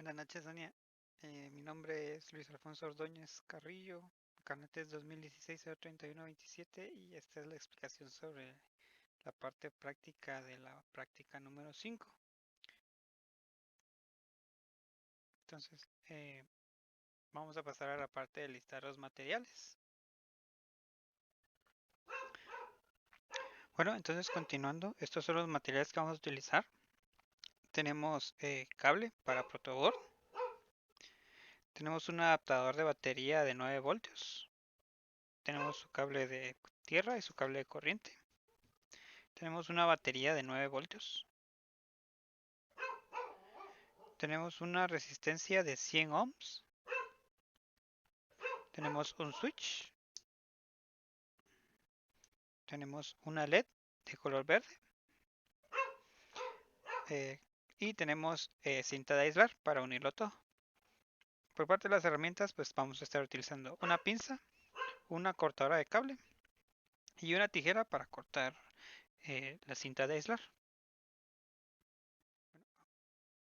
Buenas noches, Sonia. Mi nombre es Luis Alfonso Ordóñez Carrillo. Mi carnet es 2016-03127 y esta es la explicación sobre la parte práctica de la práctica número 5. Entonces, vamos a pasar a la parte de listar los materiales. Bueno, entonces continuando, estos son los materiales que vamos a utilizar. Tenemos cable para protoboard. Tenemos un adaptador de batería de 9 voltios. Tenemos su cable de tierra y su cable de corriente. Tenemos una batería de 9 voltios. Tenemos una resistencia de 100 ohms. Tenemos un switch. Tenemos una LED de color verde. Y tenemos cinta de aislar para unirlo todo. Por parte de las herramientas, pues vamos a estar utilizando una pinza, una cortadora de cable y una tijera para cortar la cinta de aislar.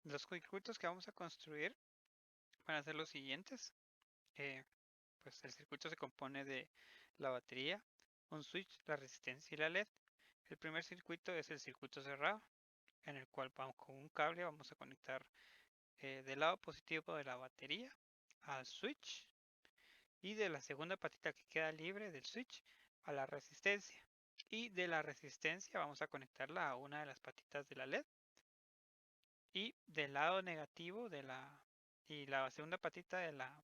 Los circuitos que vamos a construir van a ser los siguientes. Pues el circuito se compone de la batería, un switch, la resistencia y la LED. El primer circuito es el circuito cerrado, en el cual vamos con un cable vamos a conectar del lado positivo de la batería al switch y de la segunda patita que queda libre del switch a la resistencia. Y de la resistencia vamos a conectarla a una de las patitas de la LED y del lado negativo de la segunda patita de la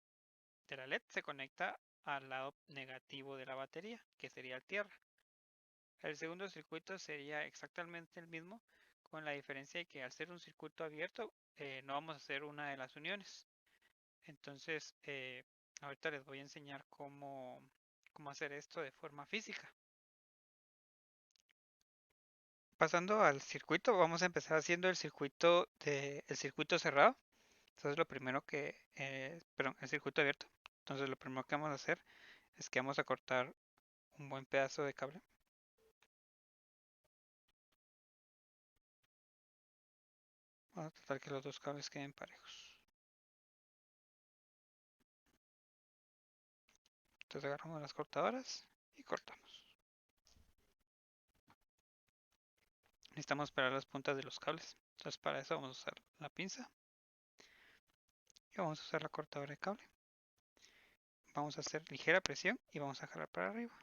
LED se conecta al lado negativo de la batería, que sería el tierra. El segundo circuito sería exactamente el mismo, con la diferencia de que al ser un circuito abierto no vamos a hacer una de las uniones. Entonces, ahorita les voy a enseñar cómo hacer esto de forma física. Pasando al circuito, vamos a empezar haciendo el circuito cerrado. Entonces lo primero perdón, el circuito abierto. Entonces lo primero que vamos a hacer es que vamos a cortar un buen pedazo de cable. Vamos a tratar que los dos cables queden parejos. Entonces agarramos las cortadoras y cortamos. Necesitamos parar las puntas de los cables. Entonces para eso vamos a usar la pinza y vamos a usar la cortadora de cable. Vamos a hacer ligera presión y vamos a jalar para arriba.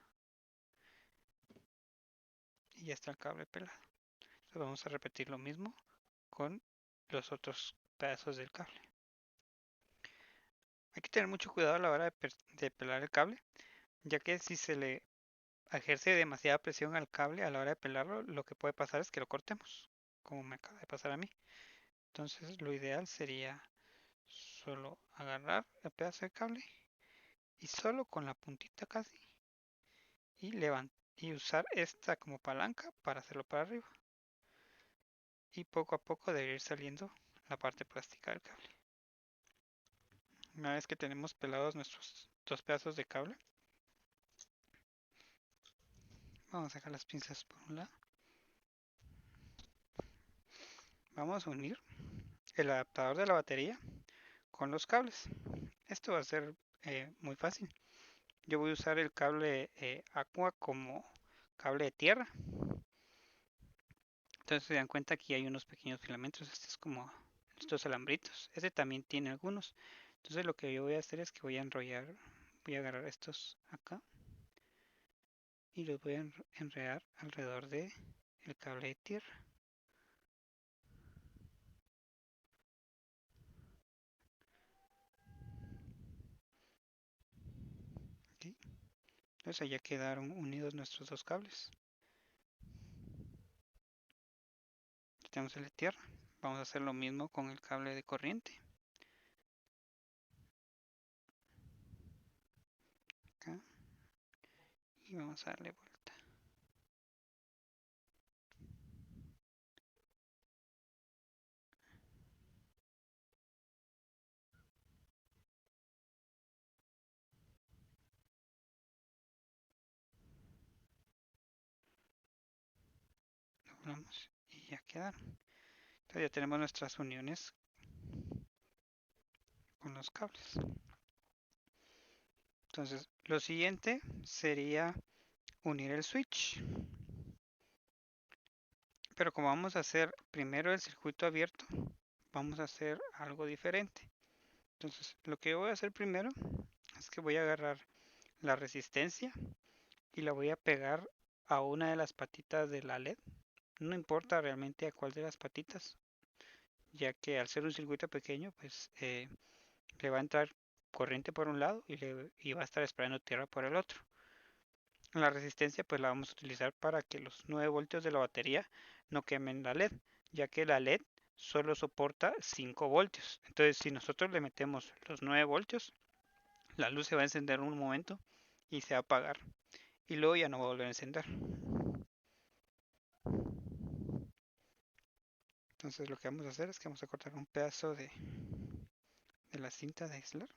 Y ya está el cable pelado. Entonces vamos a repetir lo mismo con los otros pedazos del cable. Hay que tener mucho cuidado a la hora de pelar el cable, ya que si se le ejerce demasiada presión al cable a la hora de pelarlo, lo que puede pasar es que lo cortemos, como me acaba de pasar a mí. Entonces lo ideal sería solo agarrar el pedazo de cable y solo con la puntita casi y usar esta como palanca para hacerlo para arriba. Y poco a poco debe ir saliendo la parte plástica del cable. Una vez que tenemos pelados nuestros dos pedazos de cable, vamos a sacar las pinzas por un lado. Vamos a unir el adaptador de la batería con los cables. Esto va a ser muy fácil. Yo voy a usar el cable Aqua como cable de tierra. Entonces se dan cuenta que hay unos pequeños filamentos. Este es como estos alambritos. Este también tiene algunos. Entonces lo que yo voy a hacer es que voy a enrollar, voy a agarrar estos acá y los voy a enredar alrededor de el cable de tierra. ¿Sí? Entonces ya quedaron unidos nuestros dos cables. Tenemos el de tierra. Vamos a hacer lo mismo con el cable de corriente. Acá. Y vamos a darle vuelta. Doblamos y ya quedaron. Entonces ya tenemos nuestras uniones con los cables. Entonces, lo siguiente sería unir el switch. Pero como vamos a hacer primero el circuito abierto, vamos a hacer algo diferente. Entonces, lo que voy a hacer primero es que voy a agarrar la resistencia y la voy a pegar a una de las patitas de la LED. No importa realmente a cuál de las patitas, ya que al ser un circuito pequeño, pues le va a entrar corriente por un lado y va a estar esperando tierra por el otro. La resistencia pues la vamos a utilizar para que los 9 voltios de la batería no quemen la LED, ya que la LED solo soporta 5 voltios. Entonces si nosotros le metemos los 9 voltios, la luz se va a encender un momento y se va a apagar. Y luego ya no va a volver a encender. Entonces lo que vamos a hacer es que vamos a cortar un pedazo de la cinta de aislar.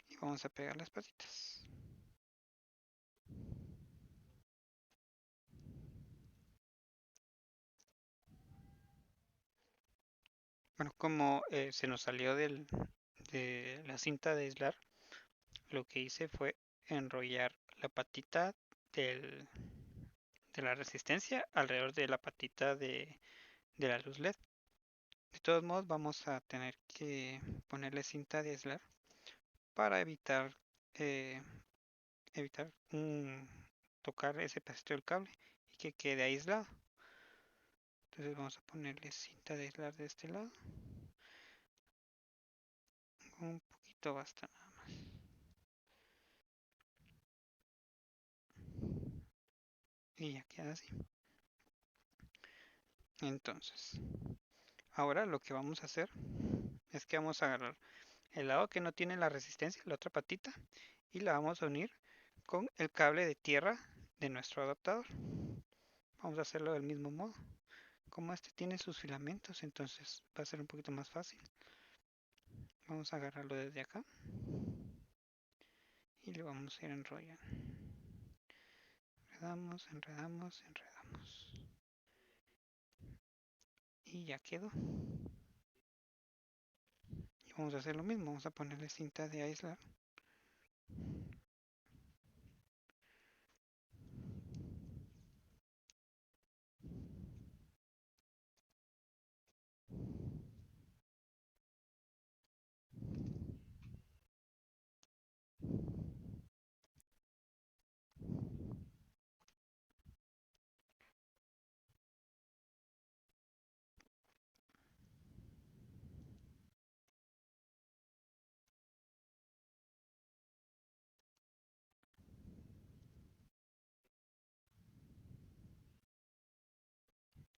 Y vamos a pegar las patitas. Bueno, como se nos salió de la cinta de aislar, lo que hice fue enrollar la patita del, de la resistencia alrededor de la patita de la luz LED. De todos modos vamos a tener que ponerle cinta de aislar para eh, evitar tocar ese pedacito del cable y que quede aislado. Entonces vamos a ponerle cinta de aislar de este lado. Un poquito basta nada más. Y ya queda así. Entonces, ahora lo que vamos a hacer es que vamos a agarrar el lado que no tiene la resistencia, la otra patita, y la vamos a unir con el cable de tierra de nuestro adaptador. Vamos a hacerlo del mismo modo. Como este tiene sus filamentos, entonces va a ser un poquito más fácil. Vamos a agarrarlo desde acá y le vamos a ir enrollando. Enredamos, enredamos, enredamos. Y ya quedó. Y vamos a hacer lo mismo, vamos a ponerle cinta de aislar.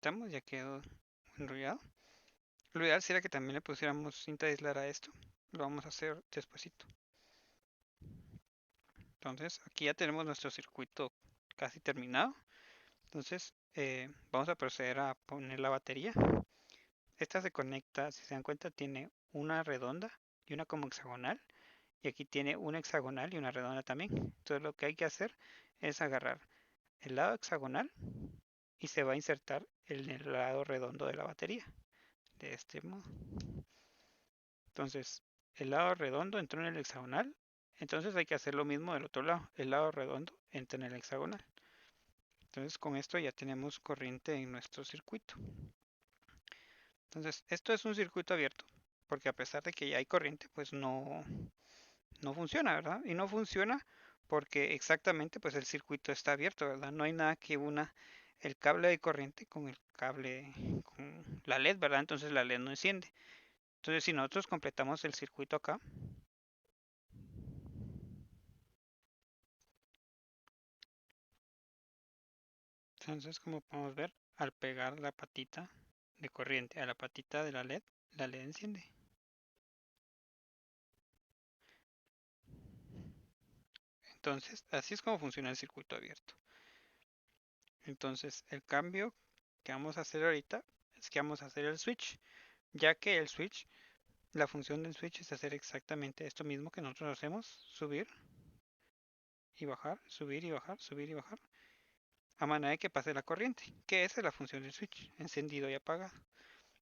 Estamos, ya quedó enrollado. Lo ideal sería que también le pusiéramos cinta de aislar a esto. Lo vamos a hacer despuesito. Entonces aquí ya tenemos nuestro circuito casi terminado. Entonces vamos a proceder a poner la batería. Esta se conecta, si se dan cuenta, tiene una redonda y una como hexagonal. Y aquí tiene una hexagonal y una redonda también. Entonces lo que hay que hacer es agarrar el lado hexagonal y se va a insertar en el lado redondo de la batería. De este modo. Entonces el lado redondo entró en el hexagonal. Entonces hay que hacer lo mismo del otro lado. El lado redondo entra en el hexagonal. Entonces con esto ya tenemos corriente en nuestro circuito. Entonces esto es un circuito abierto, porque a pesar de que ya hay corriente, pues no funciona, ¿verdad? Y no funciona porque exactamente pues el circuito está abierto, ¿verdad? No hay nada que una el cable de corriente con el cable, con la LED, ¿verdad? Entonces la LED no enciende. Entonces si nosotros completamos el circuito acá, entonces como podemos ver, al pegar la patita de corriente a la patita de la LED enciende. Entonces, así es como funciona el circuito abierto. Entonces, el cambio que vamos a hacer ahorita es que vamos a hacer el switch, ya que el switch La función del switch es hacer exactamente esto mismo que nosotros hacemos, subir y bajar, subir y bajar, subir y bajar, a manera de que pase la corriente, que esa es la función del switch, encendido y apagado.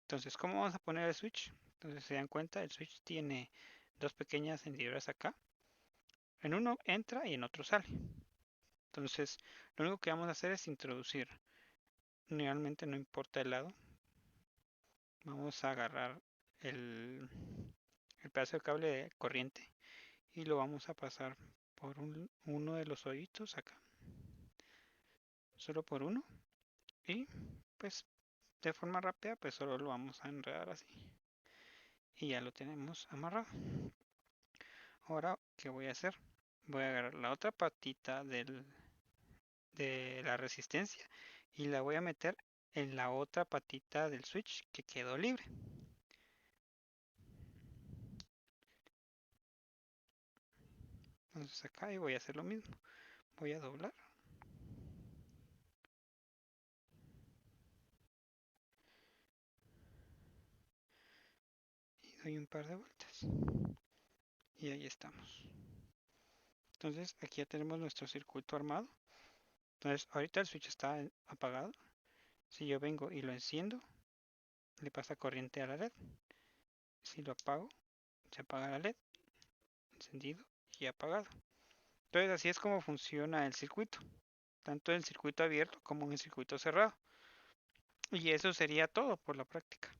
Entonces, ¿cómo vamos a poner el switch? Entonces, se dan cuenta, el switch tiene dos pequeñas hendiduras acá. En uno entra y en otro sale. Entonces, lo único que vamos a hacer es introducir. Realmente no importa el lado. Vamos a agarrar el pedazo de cable de corriente y lo vamos a pasar por uno de los hoyitos acá. Solo por uno. Y pues de forma rápida pues solo lo vamos a enredar así. Y ya lo tenemos amarrado. Ahora, ¿qué voy a hacer? Voy a agarrar la otra patita de la resistencia y la voy a meter en la otra patita del switch que quedó libre. Entonces acá y voy a hacer lo mismo. Voy a doblar. Y doy un par de vueltas. Y ahí estamos. Entonces aquí ya tenemos nuestro circuito armado. Entonces ahorita el switch está apagado. Si yo vengo y lo enciendo, le pasa corriente a la LED. Si lo apago, se apaga la LED. Encendido y apagado. Entonces así es como funciona el circuito. Tanto en el circuito abierto como en el circuito cerrado. Y eso sería todo por la práctica.